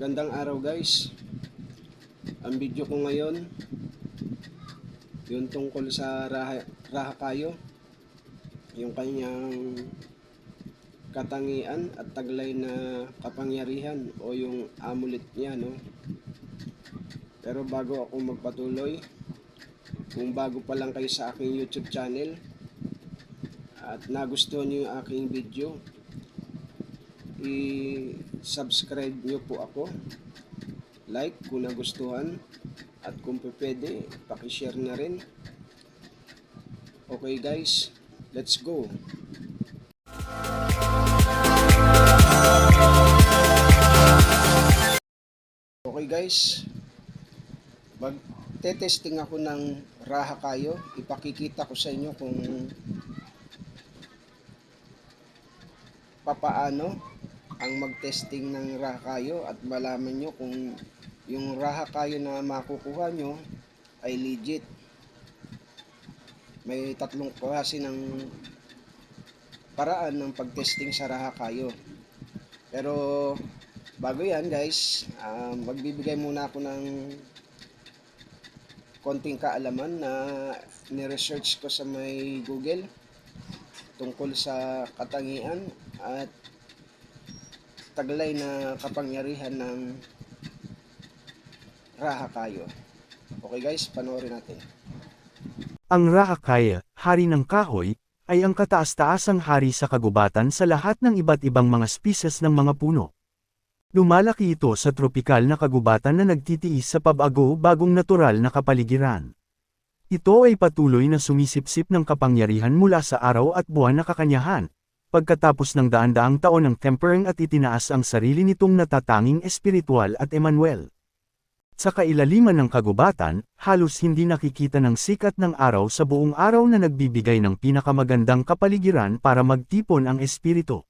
Magandang araw guys. Ang video ko ngayon yung tungkol sa Raha Kayo, yung kanyang katangian at taglay na kapangyarihan o yung amulet niya, no? Pero bago ako magpatuloy, kung bago pa lang kayo sa aking YouTube channel at nagustuhan niyo yung aking video, i-subscribe nyo po ako, like kung nagustuhan, at kung pwede, pakishare na rin. Okay guys, let's go. Okay guys, magte-testing ako ng Raha Kayo. Ipakikita ko sa inyo kung papaano ang mag-testing ng Raha Kayo at malaman nyo kung yung Raha Kayo na makukuha nyo ay legit. May tatlong klase ng paraan ng pag-testing sa Raha Kayo. Pero bago yan guys, magbibigay muna ako ng konting kaalaman na ni-research ko sa may Google tungkol sa katangian at taglay na kapangyarihan ng Raha Kayo. Okay guys, panoorin natin. Ang Raha Kayo, hari ng kahoy, ay ang kataas-taasang hari sa kagubatan sa lahat ng iba't ibang mga species ng mga puno. Lumalaki ito sa tropikal na kagubatan na nagtitiis sa pabago-bagong natural na kapaligiran. Ito ay patuloy na sumisipsip ng kapangyarihan mula sa araw at buwan na kakanyahan, pagkatapos ng daan-daang taon ng tempering at itinaas ang sarili nitong natatanging espiritual at Emmanuel. Sa kailaliman ng kagubatan, halos hindi nakikita ng sikat ng araw sa buong araw na nagbibigay ng pinakamagandang kapaligiran para magtipon ang espiritu.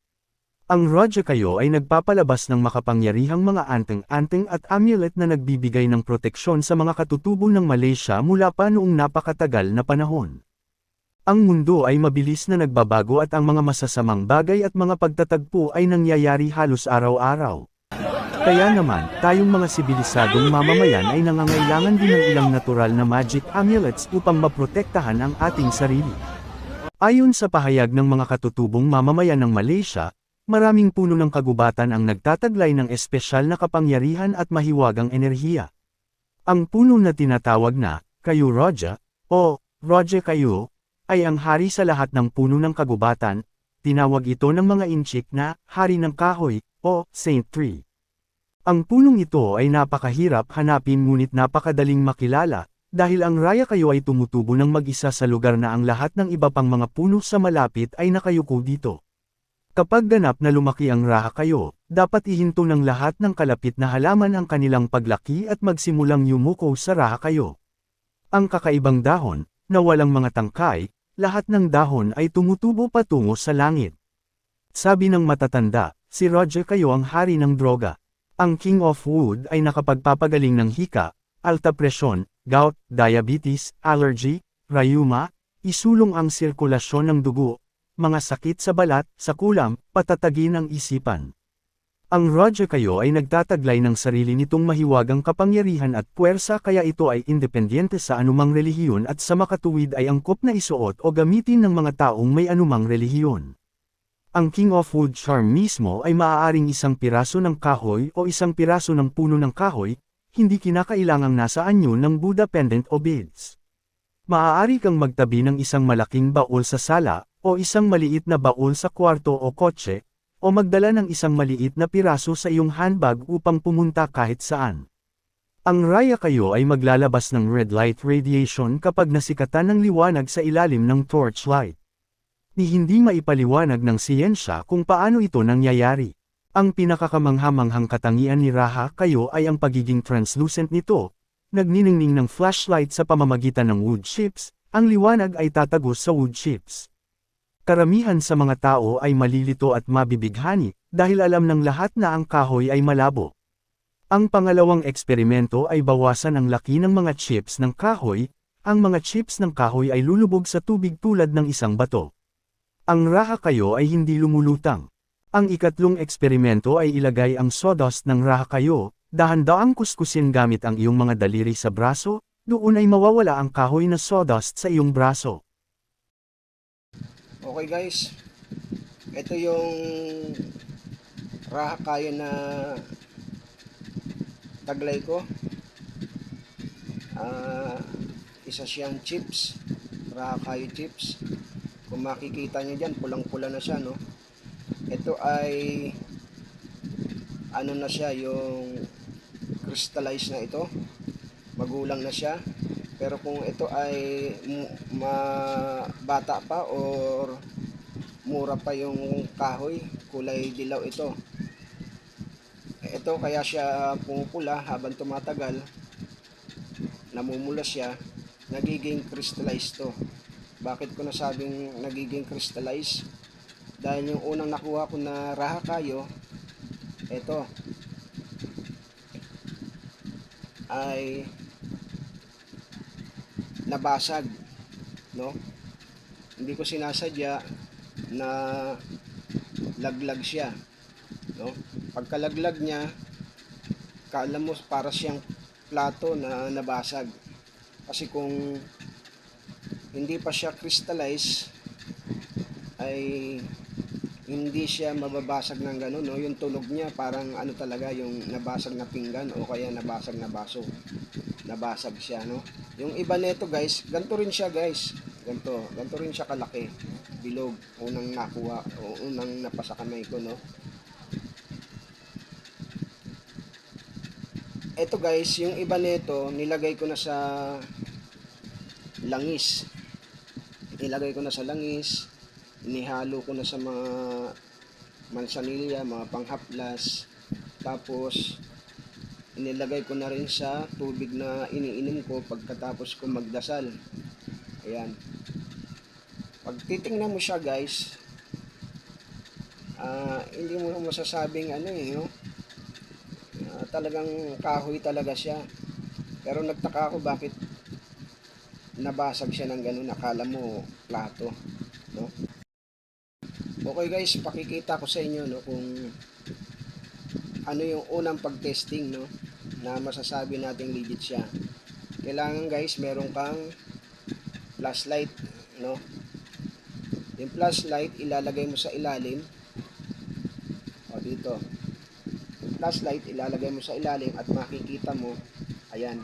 Ang Raha Kayo ay nagpapalabas ng makapangyarihang mga anteng-anteng at amulet na nagbibigay ng proteksyon sa mga katutubo ng Malaysia mula pa noong napakatagal na panahon. Ang mundo ay mabilis na nagbabago at ang mga masasamang bagay at mga pagtatagpo ay nangyayari halos araw-araw. Kaya naman, tayong mga sibilisadong mamamayan ay nangangailangan din ng ilang natural na magic amulets upang maprotektahan ang ating sarili. Ayon sa pahayag ng mga katutubong mamamayan ng Malaysia, maraming puno ng kagubatan ang nagtataglay ng espesyal na kapangyarihan at mahiwagang enerhiya. Ang puno na tinatawag na Kayu Raja o Raha Kayo ay ang hari sa lahat ng puno ng kagubatan. Tinawag ito ng mga Inchik na hari ng kahoy o Saint Tree. Ang punong ito ay napakahirap hanapin ngunit napakadaling makilala, dahil ang Raha Kayo ay tumutubo ng mag-isa sa lugar na ang lahat ng iba pang mga puno sa malapit ay nakayuko dito. Kapag ganap na lumaki ang Raha Kayo, dapat ihinto ng lahat ng kalapit na halaman ang kanilang paglaki at magsimulang yumuko sa Raha Kayo. Ang kakaibang dahon, na walang mga tangkay, lahat ng dahon ay tumutubo patungo sa langit. Sabi ng matatanda, si Raha Kayo ang hari ng droga. Ang King of Wood ay nakapagpapagaling ng hika, alta presyon, gout, diabetes, allergy, rayuma, isulong ang sirkulasyon ng dugo, mga sakit sa balat, sa kulam, patatagin ang isipan. Ang Raha Kayo ay nagtataglay ng sarili nitong mahiwagang kapangyarihan at puwersa, kaya ito ay independyente sa anumang relihiyon at sa makatuwid ay angkop na isuot o gamitin ng mga taong may anumang relihiyon. Ang King of Wood charm mismo ay maaaring isang piraso ng kahoy o isang piraso ng puno ng kahoy, hindi kinakailangang nasa anyo ng Buddha pendant o beads. Maaari kang magtabi ng isang malaking baul sa sala, o isang maliit na baul sa kwarto o kotse, o magdala ng isang maliit na piraso sa iyong handbag upang pumunta kahit saan. Ang Raha Kayo ay maglalabas ng red light radiation kapag nasikatan ng liwanag sa ilalim ng torchlight. Hindi maipaliwanag ng siyensya kung paano ito nangyayari. Ang pinakakamanghamanghang katangian ni Raha Kayo ay ang pagiging translucent nito. Nagniningning ng flashlight sa pamamagitan ng wood chips, ang liwanag ay tatagos sa wood chips. Karamihan sa mga tao ay malilito at mabibighani, dahil alam ng lahat na ang kahoy ay malabo. Ang pangalawang eksperimento ay bawasan ang laki ng mga chips ng kahoy. Ang mga chips ng kahoy ay lulubog sa tubig tulad ng isang bato. Ang Raha Kayo ay hindi lumulutang. Ang ikatlong eksperimento ay ilagay ang sawdust ng Raha Kayo, Dahan-daang kuskusin gamit ang iyong mga daliri sa braso, doon ay mawawala ang kahoy na sawdust sa iyong braso. Okay guys, ito yung raha kayo na taglay ko. Isa siyang chips, raha kayo chips. Kung makikita nyo dyan, pulang-pula na siya, no? Ito ay ano na siya, yung crystallized na ito. Magulang na siya. Pero kung ito ay bata pa or mura pa yung kahoy, kulay dilaw ito. Ito kaya siya pumupula habang tumatagal, namumula siya, nagiging crystallized to. Bakit ko nasabing nagiging crystallized? Dahil yung unang nakuha ko na raha kayo, ito ay nabasag, no? Hindi ko sinasadya na laglag siya, no? Pagkalaglag niya, kala mo para siyang plato na nabasag. Kasi kung hindi pa siya crystallize, ay hindi siya mababasag ng gano'n, no? Yung tunog niya parang ano talaga, yung nabasag na pinggan o kaya nabasag na baso. Nabasag siya, no? Yung iba nito guys, ganito rin siya guys. Ganito rin siya kalaki. Bilog, unang nakuha, o unang napasa kamay ko, no? Ito guys, yung iba nito, nilagay ko na sa langis. Nilagay ko na sa langis, inihalo ko na sa mga mansanilya, mga panghaplas. Tapos, inilagay ko na rin sa tubig na iniinom ko pagkatapos ko magdasal. Ayan. Pag titingnan mo siya guys, hindi mo masasabing ano no? Talagang kahoy talaga siya. Pero nagtaka ako bakit nabasag siya ng ganun, akala mo plato, no? Okay guys, pakikita ko sa inyo, no, kung ano yung unang pag-testing, no, na masasabi nating legit siya. Kailangan guys, meron kang flashlight, no? Yung flashlight ilalagay mo sa ilalim, o dito. Yung flashlight ilalagay mo sa ilalim at makikita mo, ayan,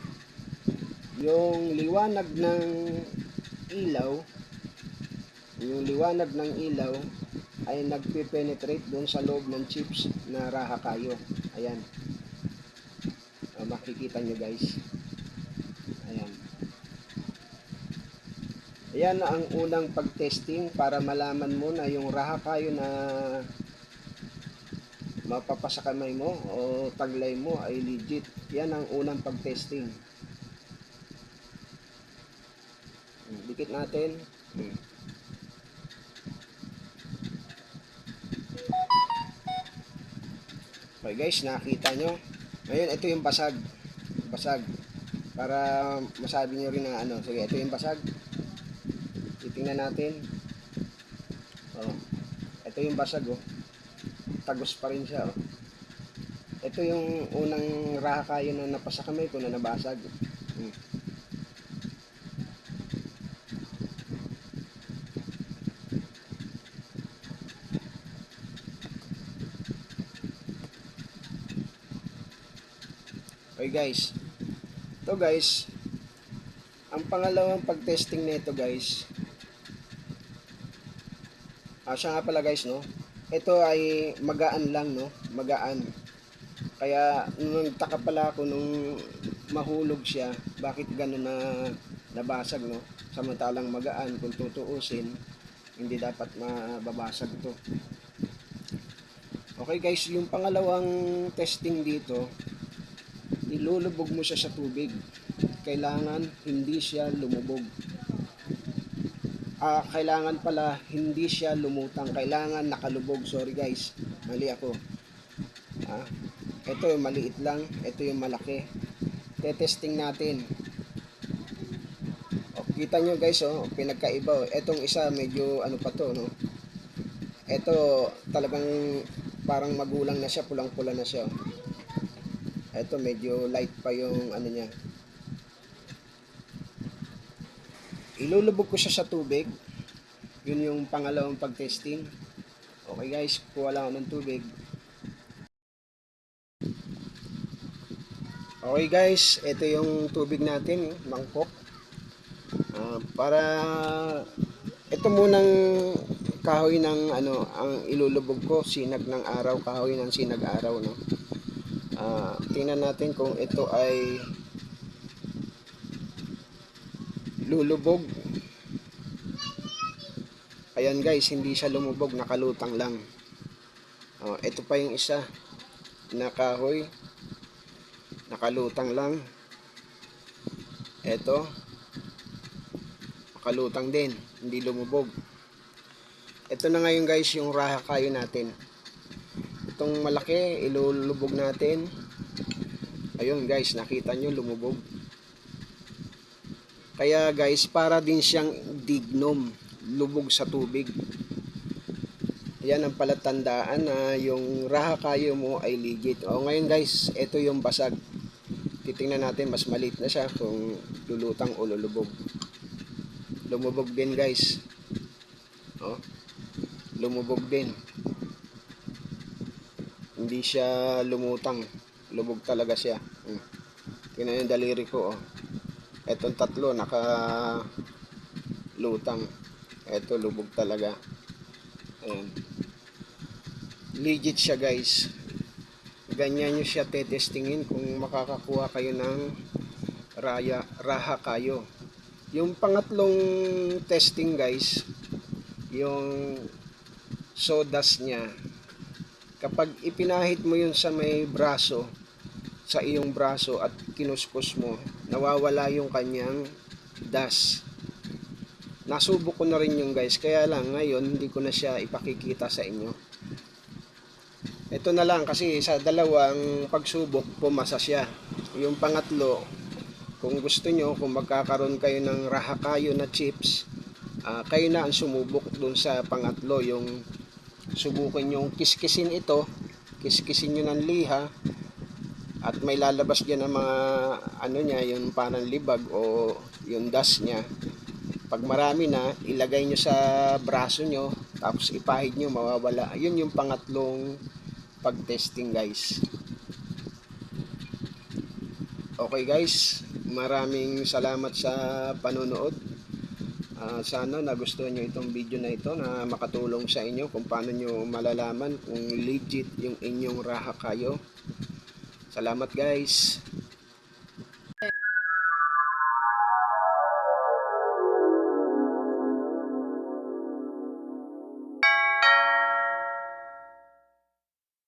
yung liwanag ng ilaw, ay nagpe-penetrate doon sa loob ng chips na raha kayo. Ayan. Makikita nyo guys. Ayan. Ayan ang unang pag-testing para malaman mo na yung raha kayo na mapapasa kamay mo o taglay mo ay legit. Yan ang unang pag-testing. Dikit natin. Okay guys, nakita nyo. Ngayon, ito yung basag. Basag. Para masabi nyo rin na ano. Sige, ito yung basag. Titingnan natin. Oh. Ito yung basag, oh. Tagos pa rin siya, oh. Ito yung unang raha kayo na napasa kamay ko na nabasag. Okay guys, ito guys, ang pangalawang pag-testing nito guys, siya nga pala guys, no, ito ay magaan lang, no, magaan. Kaya nung nagtaka pala ako nung mahulog siya, bakit gano'n na nabasag, no, samantalang magaan. Kung tutuusin, hindi dapat mababasag to. Okay guys, yung pangalawang testing dito, ilulubog mo siya sa tubig. Kailangan hindi siya lumubog. Kailangan pala hindi siya lumutang. Kailangan nakalubog. Sorry guys, mali ako. Ito yung maliit lang, ito yung malaki. Tetesting natin. Kita nyo guys, pinagkaiba. Etong isa medyo ano pa to, no. Ito talagang parang magulang na siya, pulang-pula na siya. Ito medyo light pa yung ano niya. Ilulubog ko siya sa tubig. Yun yung pangalawang pag-testing. Okay guys, kuha lang ako ng tubig. Okay guys, ito yung tubig natin, mangkok. Para ito munang kahoy ng ano ang ilulubog ko, sinag ng araw, kahoy ng sinag araw, no. Tingnan natin kung ito ay lulubog. Ayan guys, hindi siya lumubog, nakalutang lang. Ito pa yung isa na kahoy, nakalutang lang. Ito nakalutang din, hindi lumubog. Ito na ngayon guys yung raha kayo natin. Itong malaki ilulubog natin. Ayun guys, nakita nyo lumubog. Kaya guys, para din siyang dignum, lubog sa tubig. Yan ang palatandaan na yung raha kayo mo ay legit. Ngayon guys, ito yung basag. Titingnan natin, mas maliit na siya kung lulutang o lulubog. Lumubog din guys. Lumubog din. Hindi siya lumutang. Lubog talaga siya. Tingnan yung daliri ko. Etong tatlo naka lutang. Eto lubog talaga. Ayan. Legit siya guys. Ganyan nyo siya tetestingin kung makakakuha kayo ng raha kayo. Yung pangatlong testing guys, yung sawdust niya, kapag ipinahit mo yun sa may braso, sa iyong braso at kinuskus mo, nawawala yung kanyang dust. Nasubok ko na rin yung guys, kaya lang ngayon hindi ko na siya ipakikita sa inyo. Ito na lang kasi sa dalawang pagsubok pumasa siya. Yung pangatlo, kung gusto nyo, kung magkakaroon kayo ng raha kayo na chips, kayo na ang sumubok dun sa pangatlo. Yung subukin yung kiskisin ito, kiskisin nyo ng liha, at may lalabas dyan ng mga ano niya, yung parang libag o yung dust niya. Pag marami na, ilagay nyo sa braso nyo, tapos ipahid nyo, mawawala. Yun yung pangatlong pag-testing guys. Okay guys, maraming salamat sa panonood. Sana nagustuhan nyo itong video na ito na makatulong sa inyo kung paano nyo malalaman kung legit yung inyong raha kayo. Salamat guys.